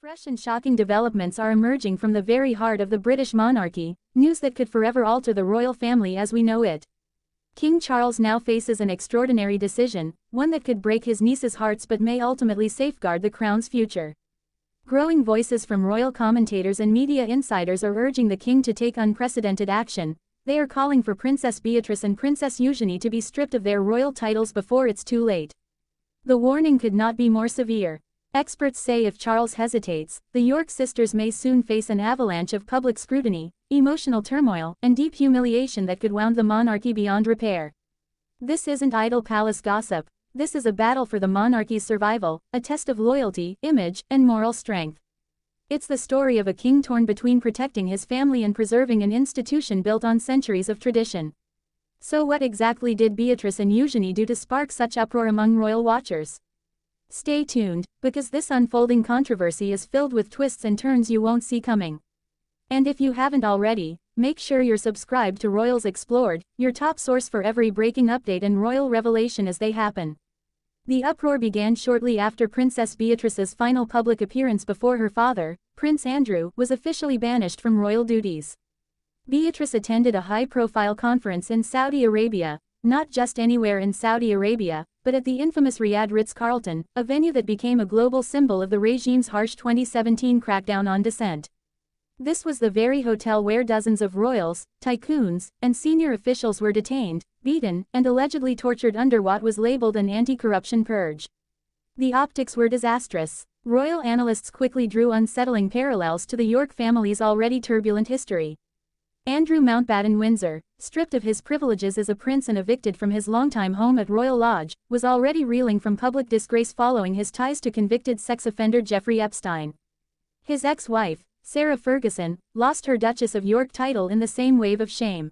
Fresh and shocking developments are emerging from the very heart of the British monarchy, news that could forever alter the royal family as we know it. King Charles now faces an extraordinary decision, one that could break his nieces' hearts but may ultimately safeguard the crown's future. Growing voices from royal commentators and media insiders are urging the king to take unprecedented action. They are calling for Princess Beatrice and Princess Eugenie to be stripped of their royal titles before it's too late. The warning could not be more severe. Experts say if Charles hesitates, the York sisters may soon face an avalanche of public scrutiny, emotional turmoil, and deep humiliation that could wound the monarchy beyond repair. This isn't idle palace gossip. This is a battle for the monarchy's survival, a test of loyalty, image, and moral strength. It's the story of a king torn between protecting his family and preserving an institution built on centuries of tradition. So what exactly did Beatrice and Eugenie do to spark such uproar among royal watchers? Stay tuned, because this unfolding controversy is filled with twists and turns you won't see coming. And if you haven't already, make sure you're subscribed to Royals Explored, your top source for every breaking update and royal revelation as they happen. The uproar began shortly after Princess Beatrice's final public appearance before her father, Prince Andrew, was officially banished from royal duties. Beatrice attended a high-profile conference in Saudi Arabia, not just anywhere in Saudi Arabia, but at the infamous Riyadh Ritz-Carlton, a venue that became a global symbol of the regime's harsh 2017 crackdown on dissent. This was the very hotel where dozens of royals, tycoons, and senior officials were detained, beaten, and allegedly tortured under what was labeled an anti-corruption purge. The optics were disastrous. Royal analysts quickly drew unsettling parallels to the York family's already turbulent history. Andrew Mountbatten Windsor, stripped of his privileges as a prince and evicted from his longtime home at Royal Lodge, was already reeling from public disgrace following his ties to convicted sex offender Jeffrey Epstein. His ex-wife, Sarah Ferguson, lost her Duchess of York title in the same wave of shame.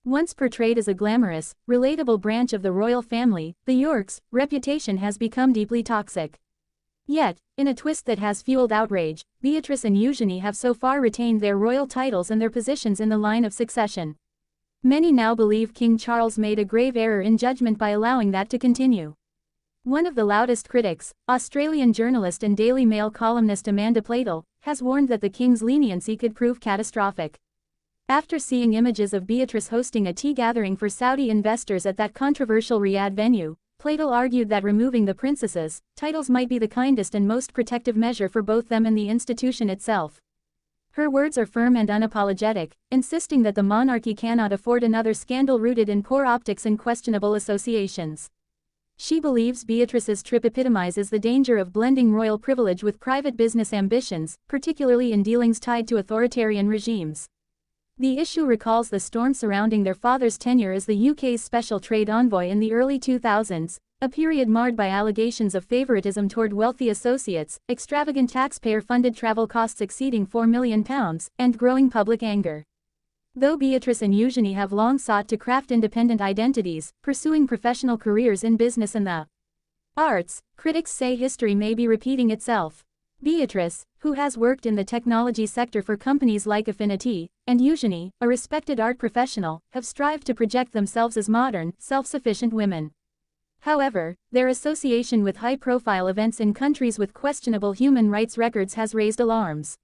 Once portrayed as a glamorous, relatable branch of the royal family, the Yorks' reputation has become deeply toxic. Yet, in a twist that has fueled outrage, Beatrice and Eugenie have so far retained their royal titles and their positions in the line of succession. Many now believe King Charles made a grave error in judgment by allowing that to continue. One of the loudest critics, Australian journalist and Daily Mail columnist Amanda Platel, has warned that the king's leniency could prove catastrophic. After seeing images of Beatrice hosting a tea gathering for Saudi investors at that controversial Riyadh venue, Platel argued that removing the princesses' titles might be the kindest and most protective measure for both them and the institution itself. Her words are firm and unapologetic, insisting that the monarchy cannot afford another scandal rooted in poor optics and questionable associations. She believes Beatrice's trip epitomizes the danger of blending royal privilege with private business ambitions, particularly in dealings tied to authoritarian regimes. The issue recalls the storm surrounding their father's tenure as the UK's special trade envoy in the early 2000s, a period marred by allegations of favoritism toward wealthy associates, extravagant taxpayer-funded travel costs exceeding £4 million, and growing public anger. Though Beatrice and Eugenie have long sought to craft independent identities, pursuing professional careers in business and the arts, critics say history may be repeating itself. Beatrice, who has worked in the technology sector for companies like Affinity, and Eugenie, a respected art professional, have strived to project themselves as modern, self-sufficient women. However, their association with high-profile events in countries with questionable human rights records has raised alarms.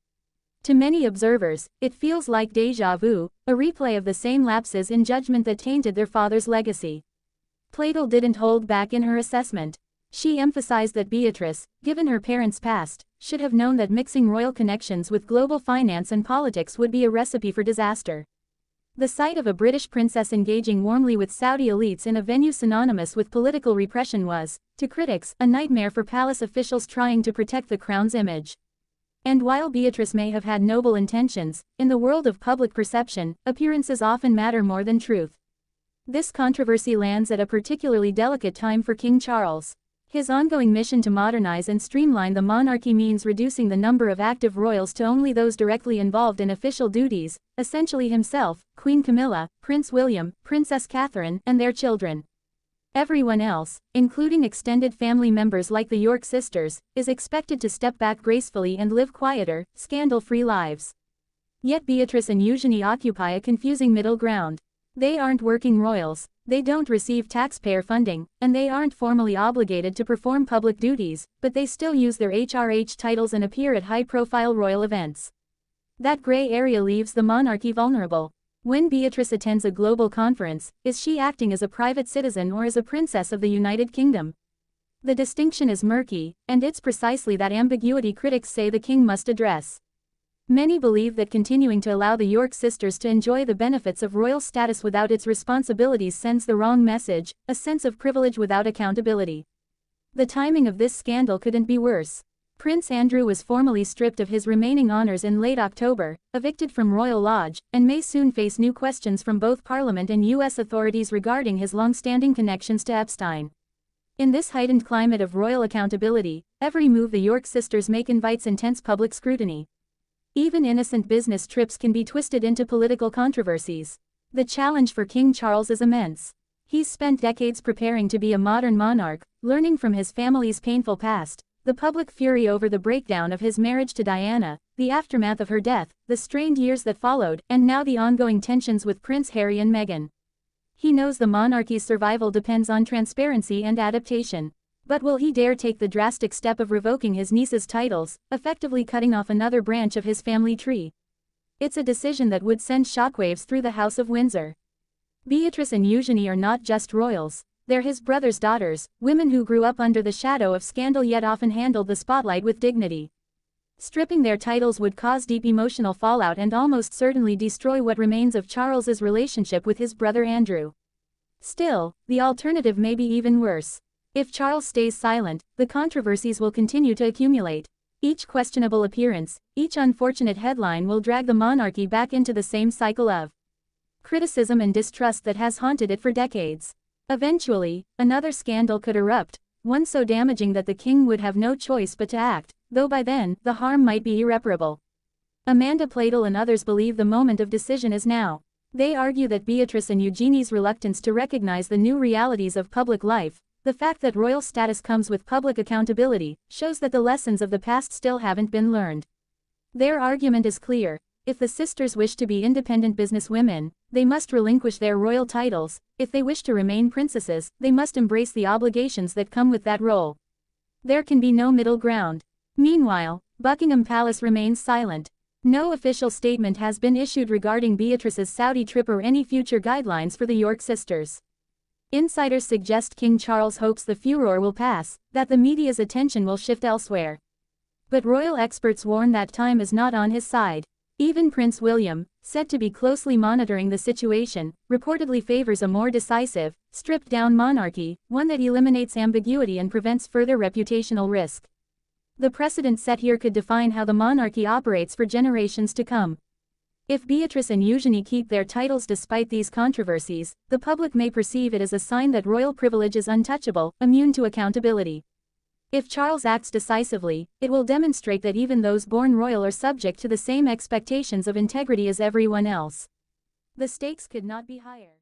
To many observers, it feels like déjà vu, a replay of the same lapses in judgment that tainted their father's legacy. Platel didn't hold back in her assessment. She emphasized that Beatrice, given her parents' past, should have known that mixing royal connections with global finance and politics would be a recipe for disaster. The sight of a British princess engaging warmly with Saudi elites in a venue synonymous with political repression was, to critics, a nightmare for palace officials trying to protect the crown's image. And while Beatrice may have had noble intentions, in the world of public perception, appearances often matter more than truth. This controversy lands at a particularly delicate time for King Charles. His ongoing mission to modernize and streamline the monarchy means reducing the number of active royals to only those directly involved in official duties, essentially himself, Queen Camilla, Prince William, Princess Catherine, and their children. Everyone else, including extended family members like the York sisters, is expected to step back gracefully and live quieter, scandal-free lives. Yet Beatrice and Eugenie occupy a confusing middle ground. They aren't working royals, they don't receive taxpayer funding, and they aren't formally obligated to perform public duties, but they still use their HRH titles and appear at high-profile royal events. That gray area leaves the monarchy vulnerable. When Beatrice attends a global conference, is she acting as a private citizen or as a princess of the United Kingdom? The distinction is murky, and it's precisely that ambiguity critics say the king must address. Many believe that continuing to allow the York sisters to enjoy the benefits of royal status without its responsibilities sends the wrong message, a sense of privilege without accountability. The timing of this scandal couldn't be worse. Prince Andrew was formally stripped of his remaining honors in late October, evicted from Royal Lodge, and may soon face new questions from both Parliament and U.S. authorities regarding his long-standing connections to Epstein. In this heightened climate of royal accountability, every move the York sisters make invites intense public scrutiny. Even innocent business trips can be twisted into political controversies. The challenge for King Charles is immense. He's spent decades preparing to be a modern monarch, learning from his family's painful past, the public fury over the breakdown of his marriage to Diana, the aftermath of her death, the strained years that followed, and now the ongoing tensions with Prince Harry and Meghan. He knows the monarchy's survival depends on transparency and adaptation. But will he dare take the drastic step of revoking his niece's titles, effectively cutting off another branch of his family tree? It's a decision that would send shockwaves through the House of Windsor. Beatrice and Eugenie are not just royals, they're his brother's daughters, women who grew up under the shadow of scandal yet often handled the spotlight with dignity. Stripping their titles would cause deep emotional fallout and almost certainly destroy what remains of Charles's relationship with his brother Andrew. Still, the alternative may be even worse. If Charles stays silent, the controversies will continue to accumulate. Each questionable appearance, each unfortunate headline will drag the monarchy back into the same cycle of criticism and distrust that has haunted it for decades. Eventually, another scandal could erupt, one so damaging that the king would have no choice but to act, though by then, the harm might be irreparable. Amanda Platel and others believe the moment of decision is now. They argue that Beatrice and Eugenie's reluctance to recognize the new realities of public life, the fact that royal status comes with public accountability, shows that the lessons of the past still haven't been learned. Their argument is clear. If the sisters wish to be independent businesswomen, they must relinquish their royal titles. If they wish to remain princesses, they must embrace the obligations that come with that role. There can be no middle ground. Meanwhile, Buckingham Palace remains silent. No official statement has been issued regarding Beatrice's Saudi trip or any future guidelines for the York sisters. Insiders suggest King Charles hopes the furor will pass, that the media's attention will shift elsewhere. But royal experts warn that time is not on his side. Even Prince William, said to be closely monitoring the situation, reportedly favors a more decisive, stripped-down monarchy, one that eliminates ambiguity and prevents further reputational risk. The precedent set here could define how the monarchy operates for generations to come. If Beatrice and Eugenie keep their titles despite these controversies, the public may perceive it as a sign that royal privilege is untouchable, immune to accountability. If Charles acts decisively, it will demonstrate that even those born royal are subject to the same expectations of integrity as everyone else. The stakes could not be higher.